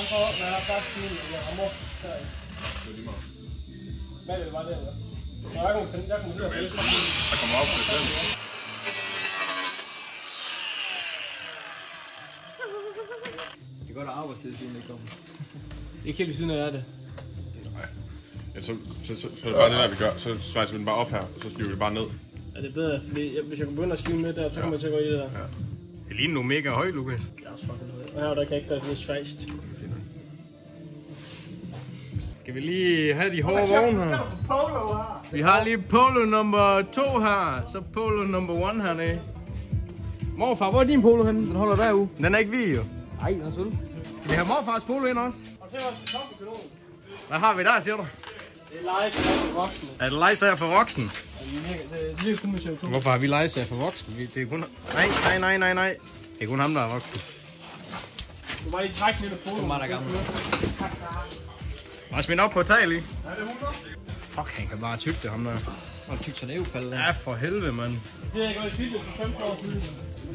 Hvad har sagt siden, jeg rammer derinde? Det er lige meget. Hvad er det bare det, eller? Jeg kommer til at vælge. Der kommer op til selv. Det er godt at arbejde til, siden det kommer. Ikke helt ved siden af det. Nej. Ja, så er det bare det der, vi gør. Så svejser vi den bare op her, og så skiver vi det bare ned. Ja, det er bedre, fordi hvis jeg kan begynde at skive med der, så kommer jeg til at gå i det der. Ja. Det ligner nu mega højt, Lukas. Det er også fucking højt. Og her der kan jeg ikke gøre det svejst. Skal vi lige have de hårde vogne her? Vi har lige polo nummer 2 her, så polo nummer 1 hernede. Morfar, hvor er din polo henne? Den holder derude. Den er ikke hvid jo. Nej, den er sølv. Skal vi have morfars polo ind også? Og så er også kartoffelkanon. Hvad har vi der, siger du? Det er legetøj for voksne. Er det legetøj for voksen? Det er kun med CO2. Hvorfor har vi legetøj for voksen? Det er kun... Nej. Det er kun ham, der er voksen. Du må lige trække lidt af polo. Det er mig, der er gammel. Må jeg smide op på tag lige? Ja, det er 100. Fuck, han kan bare tygge til ham der. Og tyk til nævepalle. Ja, for helvede, mand. Det er gået i fitness for 15 år siden.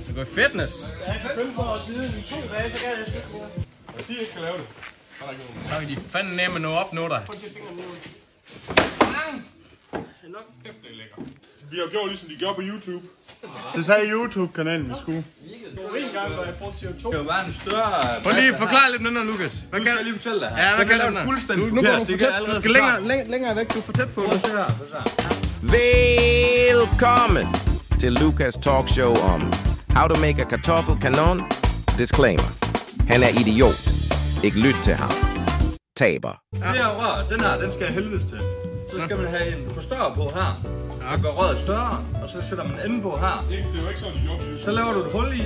Det går i fitness. Ja, for 15 år siden. I 2 dage, så kan jeg sgu mere. Hvis de ikke skal lave det, så er der ikke nogen. Så kan de fandme nemme nå op nu, der. Prøv at sætte fingrene ned. Det er nok. Kæft, det er lækkert. Vi har gjort ligesom de gjorde på YouTube. Det sagde YouTube-kanalen, vi skulle. Det var en gang, hvor jeg brugte CO2. Det var bare en større... Prøv lige at forklare lidt den her, Lukas. Hvad kan jeg lige fortælle dig her? Ja, hvad kan den den her? Fuldstændig Nu går forkert. du for Det kan tæt. jeg allerede Du skal længere væk. Du er for tæt på. Prøv at se her. Velkommen til Lukas talkshow om how to make a kartoffelkanon. Disclaimer. Han er idiot. Ikke lyt til ham. Taber. Det her rør, den her, den skal jeg helvedes til. Så skal man have en forstørrer på her. Der gør røret større, og så sætter man enden på her. Det er jo ikke sådan, de gjorde på YouTube. Så laver du et hul i,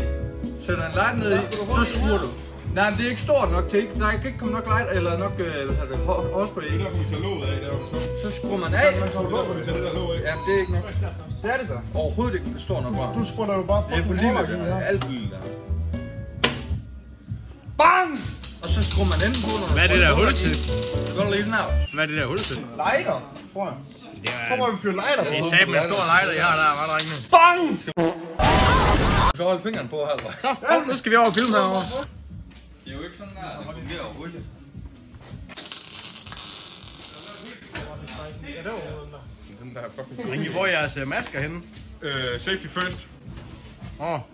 sætter en light ned i, så skruer du. Nej, men det er ikke stort nok til ikke. Der kan ikke komme nok light, eller nok, hårspray i. Det er derfor, vi tager låget af, der er så. Så skruer man af. Man tager låget, vi tager det der låg af. Ja, det er ikke nok. Det er det der. Overhovedet ikke stort nok bare. Du sprutter jo bare Det er på fucking lige roller, med alt lille der. Bang! Og så skruer man enden på, når Hvad er det der hul til? Så går der lige sådan her. Hvad er det der hul til? Lighter, tror jeg. Så må vi fyre lighter på. Det er sat med en stor lighter, jeg har der, var der ikke. Bang! Så hold fingeren på her. Så, nu skal vi over og filme herovre. Det er jo ikke sådan der, det fungerer overhovedet. Den der fucking... Hvor er jeres masker henne? Safety first.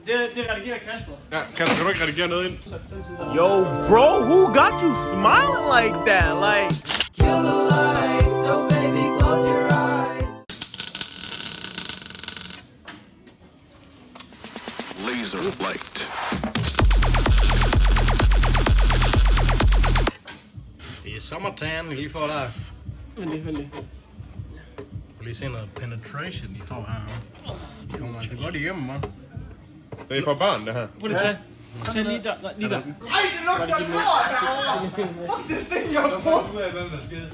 Det redigerer Kasper. Ja, Kasper, kan du ikke redigere noget ind? Yo, bro, who got you smiling like that? Like, kill the lights, so baby, close your eyes. Laser light. Det er sommertan, I lige får der. Vældig. Prøv lige se noget penetration, I får her. Det kommer altså godt igennem, hva'? Det er for børn, det her. Prøv lige at tage. Tag lige der. Lige der. Ej, det lugter lort herovre! Fuck, det stinker på! Ud af, hvem der skede.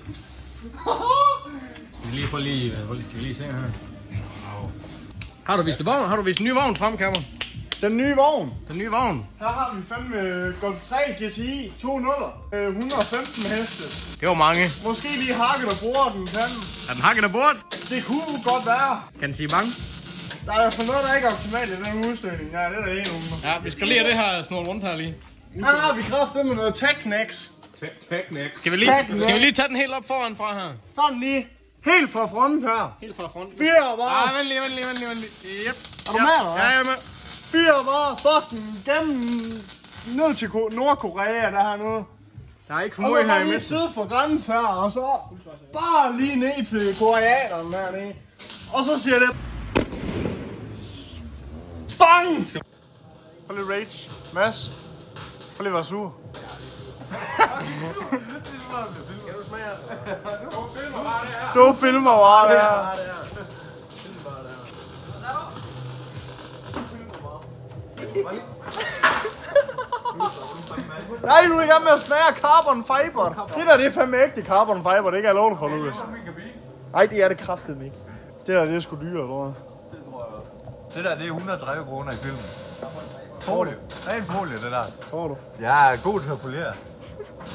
Skal vi lige skal vi lige se her. Wow. Har du vist det vogn? Har du vist en ny vogn frem, Cameron? Den nye vogn. Den nye vogn? Her har vi fandme Golf 3 GTI 2.0. 115 heste. Det var mange. Måske lige hakket og bruger den panden. Er den hakket af bord? Det kunne godt være. Kan den sige mange? Der er i hvert fald noget, der ikke er optimalt i den udstødning. Ja, det er der en under. Ja, vi skal lige have det her snurret rundt her lige. Her har vi kraftigt med noget Technex. Technex. Skal vi lige tage den helt op foran fra her? Sådan lige. Helt fra fronten her. Helt fra fronten. 4 bare. Ah, vent lige. Yep. Er du med, eller hvad? Ja, jeg er med. 4 bare. Fucking gennem ned til Nordkorea, der har noget. Der er ikke for Og så meget her bare i lige midten. syd for grænsen her, og så bare lige ned til koreanerne hernede. Og så siger det... Bang! Prøv lige rage. Mads. Prøv lige at være sur. Du filmer bare det her. Nej, du er i gang med at smage carbon fiber. Det der, det er fandme ægte carbon fiber. Det kan jeg love dig for, Lukas. Nej, det er det kraftedeme ikke. Det der, det er sgu dyre, tror jeg. Det der, det er 130 kroner i filmen. Folie. Ren folie, det der. Tror du? Jeg er god til at polere.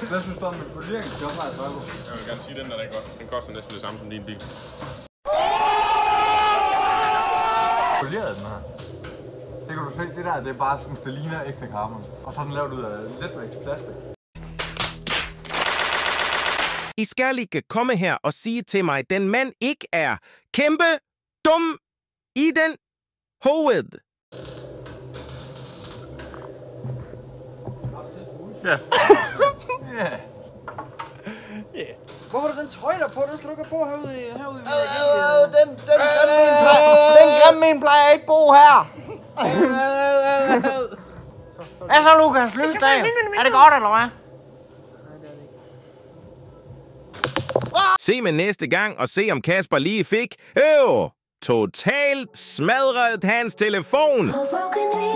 Hvad synes du om mit poleringsjob her, Drago? Jeg vil gerne sige, den der er godt. Den koster næsten det samme som din bil. Poleret den her. Det kan du se, det der, det er bare sådan, det ligner ægte carbon. Og så er den lavet ud af letvægts plastik. I skal ikke komme her og sige til mig, at den mand ikke er kæmpe dum i den hoved. Ja. Hvorfor er der den trøje der på? Den skal du ikke have på herude i Den grimme en plejer ikke bo her. Hvad så, Lukas Lysdal? Er det godt, eller hvad? Se med næste gang og se om Kasper lige fik totalt smadret hans telefon.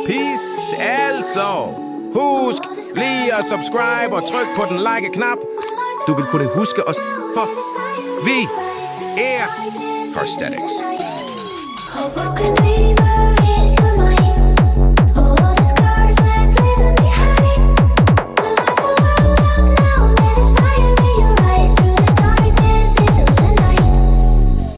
Peace altså. Husk lige at subscribe og tryk på den like-knap. Du vil kunne huske os, for vi er Prosthetics.